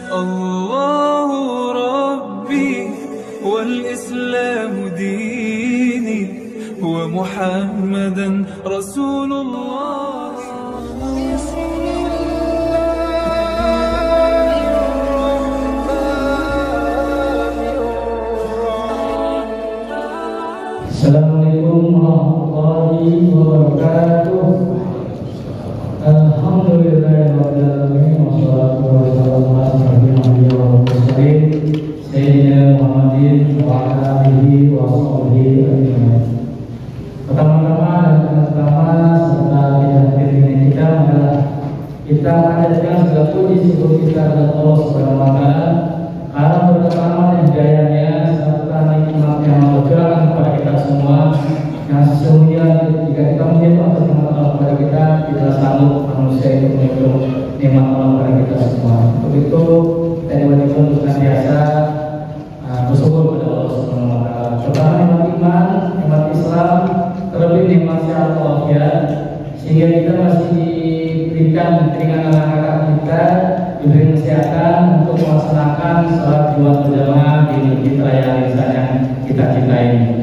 الله ربي والإسلام ديني ومحمدا رسول الله. Assalamualaikum warahmatullahi wabarakatuh. Alhamdulillahirabbil alamin wassalatu wassalamu ala asyrofil mursalin sayyidina Muhammadin wa ala alihi wa sahbihi ajmain. Pertama-tama serta tidak kita adalah kita mengajarkan segala puji syukur kita kepada Allah Subhanahu wa taala karena pertama hidayahnya serta nikmat yang Allah curahkan kepada kita semua, yang sesungguhnya jika kita menghitung atas nikmat Allah kepada kita, tidak sanggup manusia itu menghitung nikmat Allah kepada kita semua. Untuk itu kita diwajibkan untuk senantiasa bersyukur kepada Allah Subhanahu wa taala. Pertama nikmat iman, nikmat Islam, terlebih nikmat sehat walafiat, sehingga kita masih diberikan keringanan anak kita, diberi kesehatan untuk melaksanakan sholat Jumat berjamaah di Masjid Raya Al-Ihsan yang kita cintai.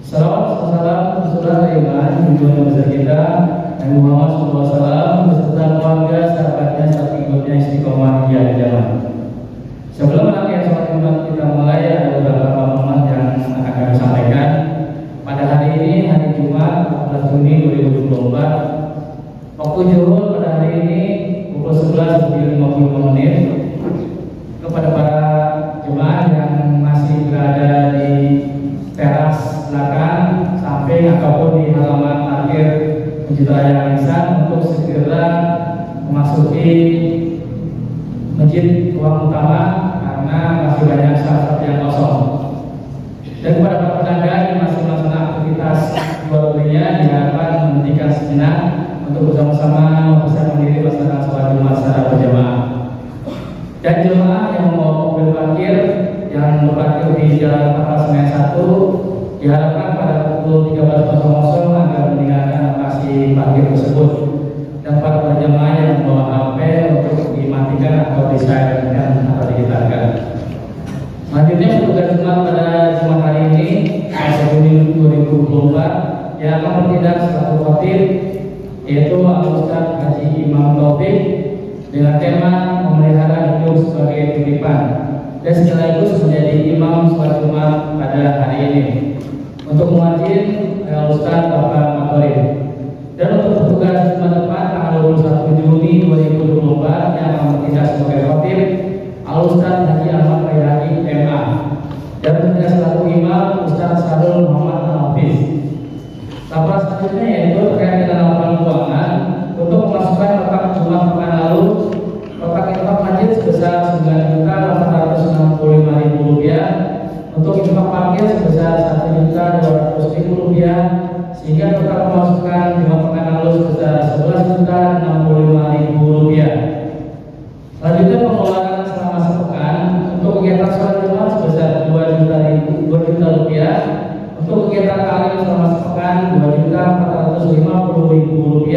Salawat salam surah iman tujuan besar kita Nabi Muhammad SAW beserta keluarga, sahabatnya, serta pengikutnya istiqomah di akhir zaman. Sebelum rangkaian sholat Jumat kita mulai, ada beberapa pengumuman yang akan kami sampaikan. Pada hari ini, hari Jumat 14 Juni 2024, waktu zuhur pada hari ini pukul 11.55 kepada para jemaah yang masih berada di teras belakang, samping ataupun di halaman parkir Masjid Raya Al-Ihsan untuk segera memasuki masjid ruang utama karena masih banyak saf yang kosong. Dan kepada para pedagang yang masih melaksanakan aktivitas jual belinya diharapkan menghentikan sejenak untuk bersama-sama mempersiapkan diri melaksanakan sholat Jumat secara berjamaah. Dan jemaah yang membawa mobil parkir yang berparkir di Jalan Kapal Senen 1 diharapkan pada pukul 13.00 agar meninggalkan lokasi parkir tersebut. Dan para jemaah yang membawa HP untuk dimatikan atau disilentkan atau dihitarkan. Selanjutnya petugas Jumat pada Jumat hari ini 1 Juni 2024 yang akan bertindak selaku khotib, yaitu Al-Ustaz Haji Imam Taufik, dengan tema memelihara hidup sebagai titipan dan sekaligus menjadi imam sholat Jumat pada hari ini. Untuk muadzin Al-Ustaz Bapak Matorin. Dan untuk petugas Jumat depan tanggal 21 Juni 2024 yang akan bertindak sebagai khotib, Al-Ustaz Haji Ahmad Bayhaqi MA. Dan bertindak selaku imam Ustaz Sarul Muhammad Al-Hafiz. Laporan selanjutnya yaitu terkait dengan laporan keuangan untuk memasukkan kotak Jumat pekan lalu. Kotak infak masjid sebesar Rp9.865.000, untuk infak parkir sebesar Rp1.200.000, sehingga total pemasukan Jumat pekan lalu sebesar Rp11.065.000. Selanjutnya pengeluaran selama sepekan untuk kegiatan sholat Jumat sebesar Rp2.000.000. Untuk kegiatan taklim selama sepekan Rp2.450.000.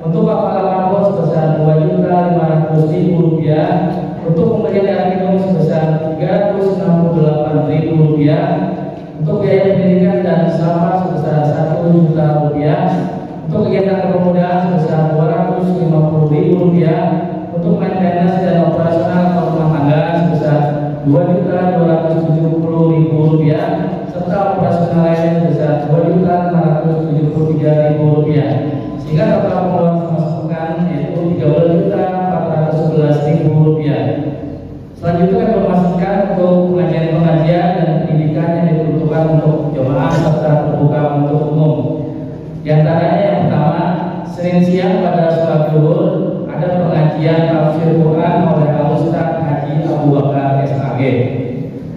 Untuk wakaf lapor sebesar Rp2.500.000. Untuk pembelian air minum sebesar Rp368.000. Untuk biaya pendidikan dan sampah sebesar Rp1.000.000. Untuk kegiatan kepemudaan sebesar Rp250.000. Untuk maintenance dan operasional rumah tangga sebesar Rp2.270.000, serta operasional lain sebesar Rp2.573.000, sehingga total pengeluaran pemasukan yaitu Rp13.411.000. Selanjutnya kami memastikan untuk pengajian-pengajian dan pendidikan yang diperuntukkan untuk jemaah serta terbuka untuk umum. Di antaranya yang pertama, Senin siang pada sholat zuhur ada pengajian tafsir Quran oleh Al-Ustaz Haji Abu Bakar SAG.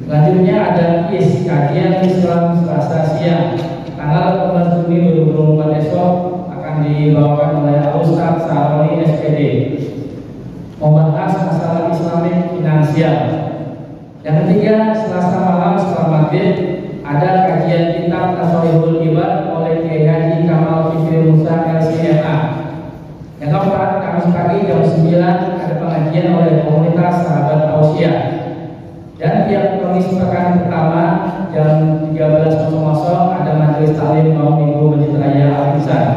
Selanjutnya ada kajian Islam Selasa siang tanggal 14 Juni 2024 esok akan dibawakan oleh Al-Ustaz Saroni SPD, membahas masalah Islamic finansial. Yang ketiga, Selasa malam setelah maghrib ada kajian kitab Tasawwuful Ibad oleh Kiai Haji Kamal Fikri Musa LCMA. Yang keempat, Kamis pagi jam 9 ada pengajian oleh komunitas sahabat Ausia. Dan tiap Kamis pekan pertama jam 13.00 ada majelis taklim malam minggu Masjid Raya Al-Ihsan.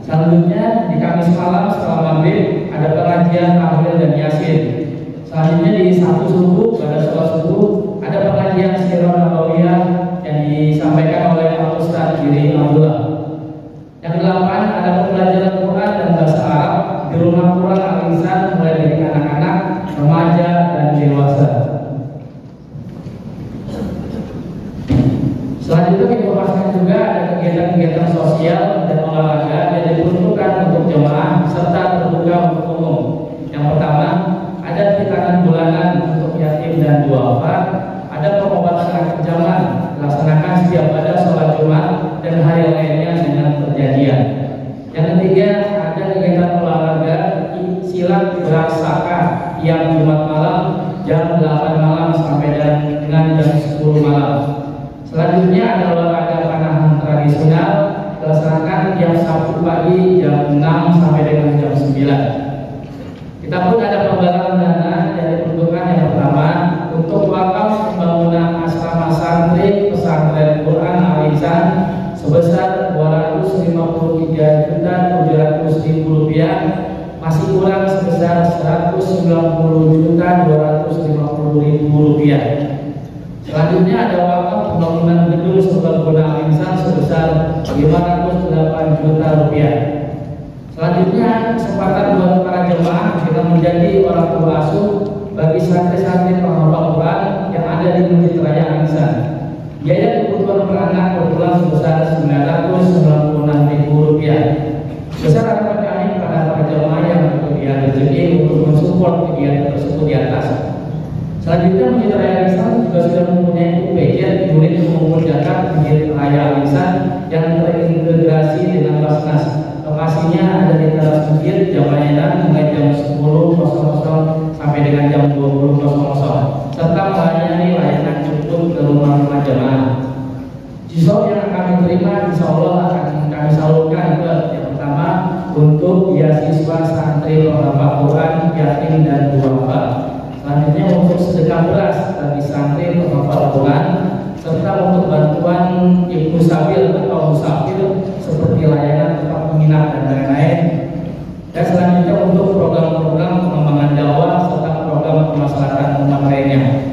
Selanjutnya di Kamis malam setelah maghrib ada pengajian tahlil dan yasin. Selanjutnya di Sabtu subuh pada sholat subuh ada pengajian sirah nabawiyah yang disampaikan oleh Pak Ustadz Giri Abdullah. Yang ke-8 ada pembelajaran Quran dan bahasa Arab di Rumah Quran Al-Ihsan mulai dari anak-anak, remaja dan dewasa. Selanjutnya informasikan juga ada kegiatan-kegiatan sosial dan olahraga yang diperuntukkan untuk jemaah serta terbuka untuk umum. Yang pertama, ada vitamin bulanan untuk yatim dan duafa, ada pengobatan akhir zaman dilaksanakan setiap pada sholat Jumat dan hari lainnya dengan perjanjian. Yang ketiga, ada kegiatan olahraga silat gerak saka yang Jumat malam jam 8 malam sampai dengan jam 10 malam. Selanjutnya ada olahraga panahan tradisional dilaksanakan tiap Sabtu pagi jam 6 sampai dengan jam 9. Kita pun ada penggalangan dana dari peruntukan yang pertama untuk wakaf pembangunan asrama santri pesantren Quran Al-Ihsan sebesar Rp253.700.000, masih kurang sebesar Rp190.250.000. Selanjutnya ada wakaf pembangunan gedung serbaguna Al-Ihsan sebesar Rp508 juta. Selanjutnya kesempatan buat para jemaah kita menjadi orang tua asuh bagi santri-santri penghafal Quran yang ada di Masjid Raya Al-Ihsan. Biaya kebutuhan per anak per bulan sebesar Rp996.000. Besar harapan kami kepada para jemaah yang berkegiatan rezeki untuk mensupport kegiatan tersebut di atas. Selanjutnya Masjid Raya Al-Ihsan juga sudah mempunyai UPJ unit pengumpul zakat Masjid Raya Al-Ihsan yang terintegrasi dengan Basnas. Lokasinya ada di teras masjid jam layanan mulai jam 10.00 sampai dengan jam 20.00 serta melayani layanan jemput ke rumah-rumah jemaah. Jisop yang kami terima insya Allah akan kami salurkan ke yang pertama untuk beasiswa santri penghafal Quran yatim dan duafa. Selanjutnya untuk sedekah beras bagi santri penghafal Quran serta untuk bantuan Ibnu Sabil atau musafir seperti layanan tempat menginap dan lain-lain. Dan selanjutnya untuk program-program pengembangan dakwah serta program kemaslahatan umat lainnya.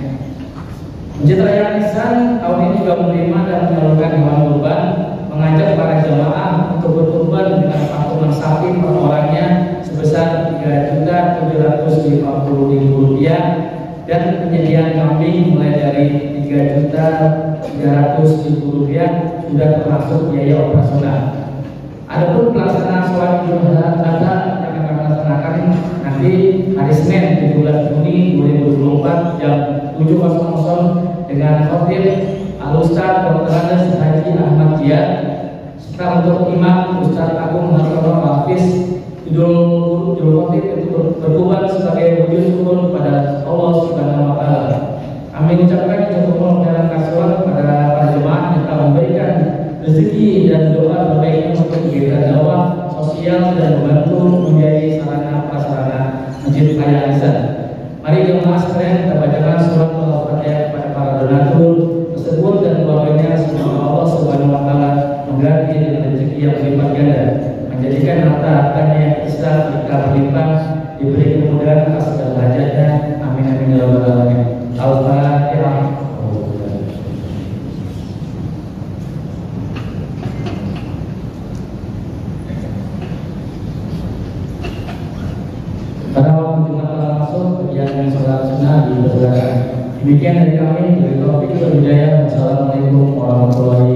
Masjid Raya Al-Ihsan tahun ini juga menerima dan menyalurkan hewan kurban, mengajak para jemaah untuk berkurban dengan patungan sapi per orangnya sebesar Rp3.750.000 dan penyediaan kambing mulai dari Rp3.300.000 sudah termasuk biaya operasional. Adapun pelaksanaan sholat Idul Adha yang akan dilaksanakan nanti hari Senin 17 Juni 2024 jam 7.00 dengan khotib Al-Ustaz Dr. Andes Haji Ahmad Jiyad serta untuk Imam Ustaz Agung Hartono Hafiz. Judul khotib itu berkurban sebagai wujud syukur kepada Allah Subhanahu wa Ta'ala. Kami ucapkan syukur dan kasuhan kepada para jemaah yang telah memberikan rezeki dan doa terbaiknya untuk kegiatan dakwah sosial dan membantu menjadi sarana prasarana Masjid Raya Al-Ihsan. Mari jemaah sekalian kita bacakan surat Al-Fatihah kepada para donatur tersebut dan keluarganya. Semoga Allah Subhanahu wa Ta'ala mengganti dengan rezeki yang berlipat ganda, menjadikan harta-hartanya yang besar jika berlimpah, diberi kemudahan atas segala hajatnya. Amin amin ya rabbal alamin. Al-Fatihah. Pada waktu Jumat telah masuk, kegiatan sholat sunnah dipersilakan. Demikian dari kami, dari Taufik Hidayah. Wassalamualaikum warahmatullahi wabarakatuh.